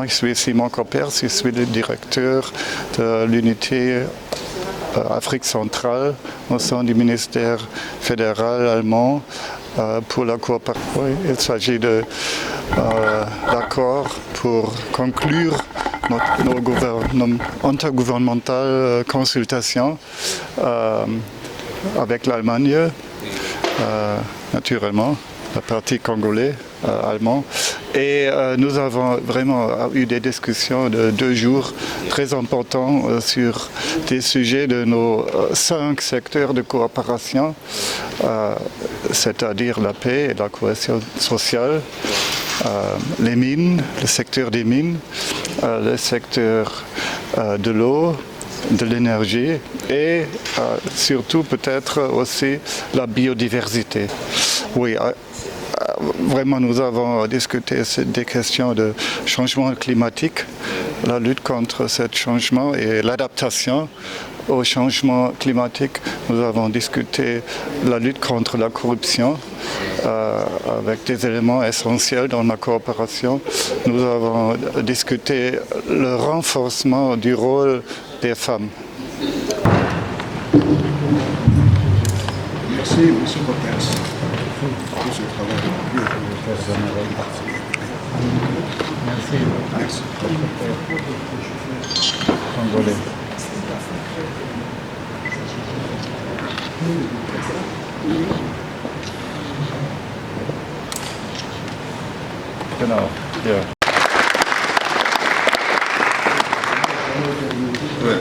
moi, je suis Simon Koppers, je suis le directeur de l'unité Afrique centrale au sein du ministère fédéral allemand pour la coopération. Oui, il s'agit d'accords pour conclure nos intergouvernementales consultations avec l'Allemagne, naturellement, la partie congolais, allemand. Et nous avons vraiment eu des discussions de 2 jours très importants sur des sujets de nos 5 secteurs de coopération, c'est-à-dire la paix et la cohésion sociale, les mines, le secteur des mines, le secteur de l'eau, de l'énergie et surtout peut-être aussi la biodiversité. Oui, vraiment nous avons discuté des questions de changement climatique, la lutte contre ce changement et l'adaptation au changement climatique. Nous avons discuté la lutte contre la corruption avec des éléments essentiels dans la coopération. Nous avons discuté le renforcement du rôle des femmes. Merci, M. Koppers, pour ce travail. Merci. Congolais. Genau, ja. Ouais.